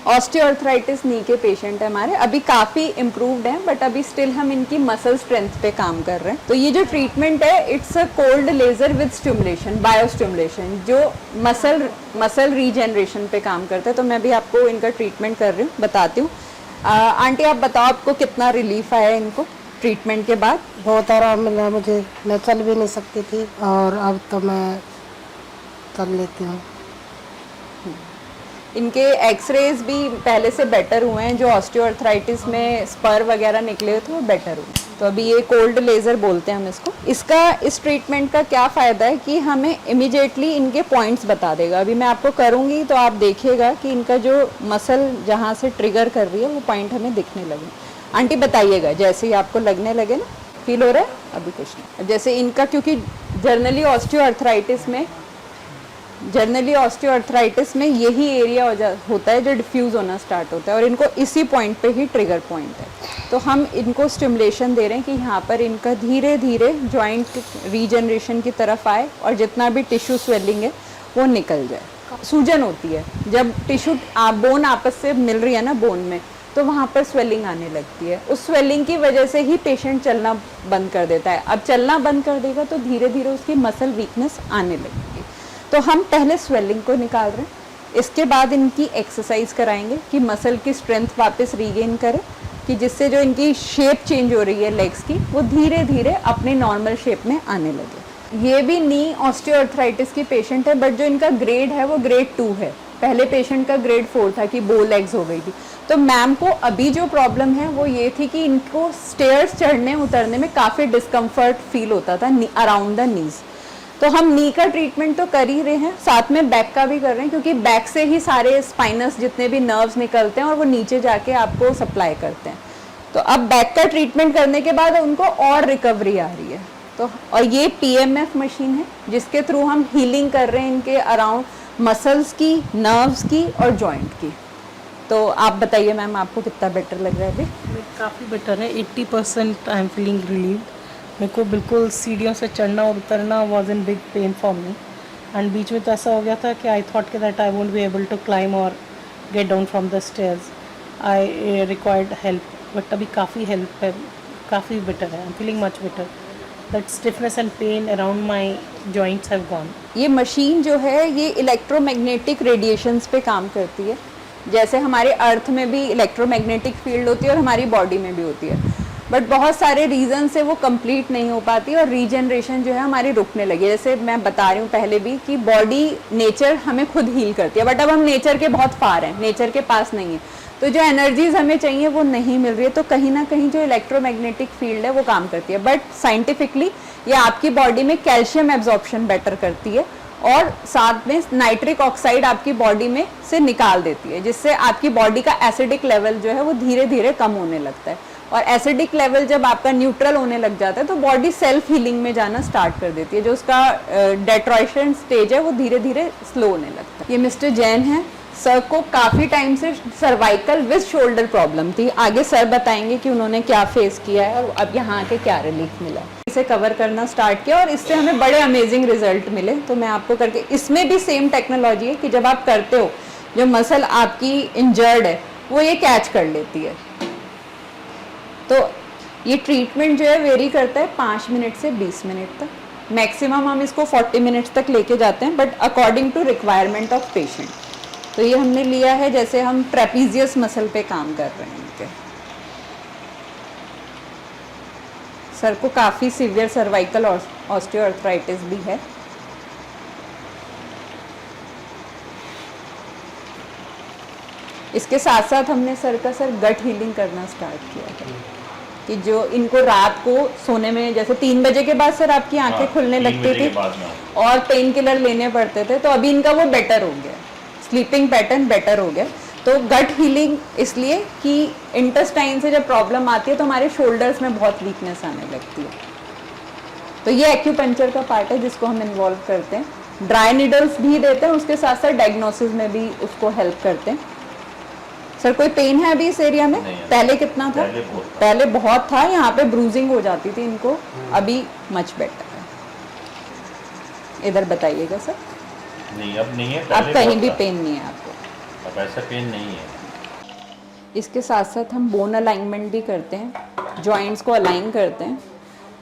Osteoarthritis नी के patient है हमारे, अभी काफ़ी इम्प्रूव्ड हैं बट अभी स्टिल हम इनकी मसल स्ट्रेंथ पे काम कर रहे हैं। तो ये जो ट्रीटमेंट है it's a cold laser with stimulation, biostimulation, जो मसल रीजनरेशन पे काम करता है। तो मैं भी आपको इनका ट्रीटमेंट कर रही हूँ, बताती हूँ। आंटी आप बताओ आपको कितना रिलीफ आया इनको ट्रीटमेंट के बाद? बहुत आराम मिला मुझे, मैं चल भी नहीं सकती थी और अब तो मैं चल लेती हूँ। इनके एक्सरेज भी पहले से बेटर हुए हैं, जो ऑस्टियोआर्थराइटिस में स्पर वगैरह निकले थे वो बेटर हुए। तो अभी ये कोल्ड लेज़र बोलते हैं हम इसको। इस ट्रीटमेंट का क्या फ़ायदा है कि हमें इमिडिएटली इनके पॉइंट्स बता देगा। अभी मैं आपको करूँगी तो आप देखिएगा कि इनका जो मसल जहाँ से ट्रिगर कर रही है वो पॉइंट हमें दिखने लगे। आंटी बताइएगा जैसे ही आपको लगने लगे ना, फील हो रहा है? अभी कुछ नहीं। जैसे इनका क्योंकि जनरली ऑस्टियोआर्थराइटिस में यही एरिया होता है जो डिफ्यूज़ होना स्टार्ट होता है और इनको इसी पॉइंट पे ही ट्रिगर पॉइंट है। तो हम इनको स्टिमुलेशन दे रहे हैं कि यहाँ पर इनका धीरे धीरे जॉइंट रीजनरेशन की तरफ आए और जितना भी टिश्यू स्वेलिंग है वो निकल जाए। सूजन होती है जब टिश्यू बोन आपस से मिल रही है ना बोन में, तो वहाँ पर स्वेलिंग आने लगती है। उस स्वेलिंग की वजह से ही पेशेंट चलना बंद कर देता है। अब चलना बंद कर देगा तो धीरे धीरे उसकी मसल वीकनेस आने लगेगी। तो हम पहले स्वेलिंग को निकाल रहे हैं, इसके बाद इनकी एक्सरसाइज कराएंगे कि मसल की स्ट्रेंथ वापस रीगेन करे, कि जिससे जो इनकी शेप चेंज हो रही है लेग्स की वो धीरे धीरे अपने नॉर्मल शेप में आने लगे। ये भी नी ऑस्टियोआर्थराइटिस की पेशेंट है बट जो इनका ग्रेड है वो ग्रेड 2 है। पहले पेशेंट का ग्रेड 4 था कि बो लेग्स हो गई थी। तो मैम को अभी जो प्रॉब्लम है वो ये थी कि इनको स्टेयर्स चढ़ने उतरने में काफ़ी डिस्कम्फर्ट फील होता था अराउंड द नीज। तो हम नी का ट्रीटमेंट तो कर ही रहे हैं, साथ में बैक का भी कर रहे हैं, क्योंकि बैक से ही सारे स्पाइनस जितने भी नर्व्स निकलते हैं और वो नीचे जाके आपको सप्लाई करते हैं। तो अब बैक का ट्रीटमेंट करने के बाद उनको और रिकवरी आ रही है। तो और ये PMF मशीन है जिसके थ्रू हम हीलिंग कर रहे हैं इनके अराउंड मसल्स की, नर्व्स की और जॉइंट की। तो आप बताइए मैम आपको कितना बेटर लग रहा है अभी? काफ़ी बेटर है, 80% आई एम फीलिंग रिलीव। मेरे को बिल्कुल सीढ़ियों से चढ़ना और उतरना was in big pain for me and बीच में तो ऐसा हो गया था कि आई थॉट कि that I won't be able to climb और get down from the stairs, I required help. But अभी काफ़ी हेल्प है, काफ़ी बेटर है, I am feeling much better. That stiffness and pain around my joints have gone. ये machine जो है ये इलेक्ट्रोमैग्नेटिक रेडिएशंस पे काम करती है। जैसे हमारे अर्थ में भी इलेक्ट्रोमैग्नेटिक फील्ड होती है और हमारी बॉडी में भी होती है, बट बहुत सारे रीज़न से वो कंप्लीट नहीं हो पाती और रीजनरेशन जो है हमारी रुकने लगी। जैसे मैं बता रही हूँ पहले भी कि बॉडी नेचर हमें खुद हील करती है, बट अब हम नेचर के बहुत फार हैं, नेचर के पास नहीं है। तो जो एनर्जीज हमें चाहिए वो नहीं मिल रही है। तो कहीं ना कहीं जो इलेक्ट्रोमैग्नेटिक फील्ड है वो काम करती है, बट साइंटिफिकली ये आपकी बॉडी में कैल्शियम एब्जॉर्प्शन बेटर करती है और साथ में नाइट्रिक ऑक्साइड आपकी बॉडी में से निकाल देती है, जिससे आपकी बॉडी का एसिडिक लेवल जो है वो धीरे धीरे कम होने लगता है। और एसिडिक लेवल जब आपका न्यूट्रल होने लग जाता है तो बॉडी सेल्फ हीलिंग में जाना स्टार्ट कर देती है। जो उसका डेट्रॉयशन स्टेज है वो धीरे धीरे स्लो होने लगता है। ये मिस्टर जैन है, सर को काफ़ी टाइम से सर्वाइकल विद शोल्डर प्रॉब्लम थी। आगे सर बताएंगे कि उन्होंने क्या फेस किया है और अब यहाँ आके क्या रिलीफ मिला। इसे कवर करना स्टार्ट किया और इससे हमें बड़े अमेजिंग रिजल्ट मिले। तो मैं आपको करके, इसमें भी सेम टेक्नोलॉजी है कि जब आप करते हो जो मसल आपकी इंजर्ड है वो ये कैच कर लेती है। तो ये ट्रीटमेंट जो है वेरी करता है 5 मिनट से 20 मिनट तक, मैक्सिमम हम इसको 40 मिनट्स तक लेके जाते हैं, but according to requirement of patient. तो ये हमने लिया है जैसे हम ट्रेपीजियस मसल पे काम कर रहे हैं इनके। सर को काफ़ी सीवियर सर्वाइकल ऑस्टियोआर्थराइटिस भी है। इसके साथ साथ हमने सर गट हीलिंग करना स्टार्ट किया है कि जो इनको रात को सोने में जैसे 3 बजे के बाद सर आपकी आंखें खुलने लगती थी और पेन किलर लेने पड़ते थे, तो अभी इनका वो बेटर हो गया, स्लीपिंग पैटर्न बेटर हो गया। तो गट हीलिंग इसलिए कि इंटेस्टाइन से जब प्रॉब्लम आती है तो हमारे शोल्डर्स में बहुत वीकनेस आने लगती है। तो ये एक्यूपंक्चर का पार्ट है जिसको हम इन्वॉल्व करते हैं। ड्राई नीडल्स भी देते हैं, उसके साथ साथ डायग्नोसिस में भी उसको हेल्प करते हैं। सर कोई पेन है अभी इस एरिया में? पहले कितना था? पहले बहुत था, यहाँ पे ब्रूजिंग हो जाती थी इनको, अभी मच बेटर है। इधर बताइएगा सर। नहीं अब नहीं है, अब कहीं भी पेन नहीं है आपको? अब ऐसा पेन नहीं है। इसके साथ साथ हम बोन अलाइनमेंट भी करते हैं, जॉइंट्स को अलाइन करते हैं।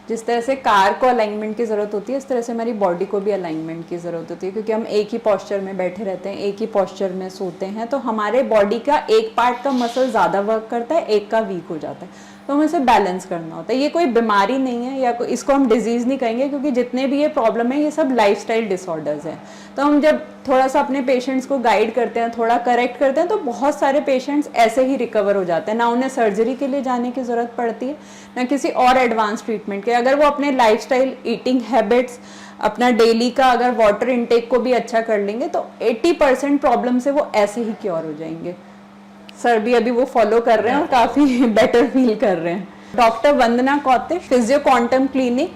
जिस तरह से कार को अलाइनमेंट की ज़रूरत होती है, इस तरह से हमारी बॉडी को भी अलाइनमेंट की ज़रूरत होती है, क्योंकि हम एक ही पोस्चर में बैठे रहते हैं, एक ही पोस्चर में सोते हैं, तो हमारे बॉडी का एक पार्ट का मसल ज़्यादा वर्क करता है, एक का वीक हो जाता है, तो हमें इसे बैलेंस करना होता है। ये कोई बीमारी नहीं है या इसको हम डिजीज़ नहीं कहेंगे, क्योंकि जितने भी ये प्रॉब्लम है ये सब लाइफस्टाइल डिसऑर्डर्स हैं। तो हम जब थोड़ा सा अपने पेशेंट्स को गाइड करते हैं, थोड़ा करेक्ट करते हैं, तो बहुत सारे पेशेंट्स ऐसे ही रिकवर हो जाते हैं, ना उन्हें सर्जरी के लिए जाने की ज़रूरत पड़ती है, ना किसी और एडवांस ट्रीटमेंट के। अगर वो अपने लाइफस्टाइल, ईटिंग हैबिट्स, अपना डेली का अगर वाटर इनटेक को भी अच्छा कर लेंगे, तो 80% प्रॉब्लम से वो ऐसे ही क्योर हो जाएंगे। सर भी अभी वो फॉलो कर रहे हैं और काफ़ी बेटर फील कर रहे हैं। डॉक्टर वंदना कौतिक, फिजियो क्वांटम क्लिनिक,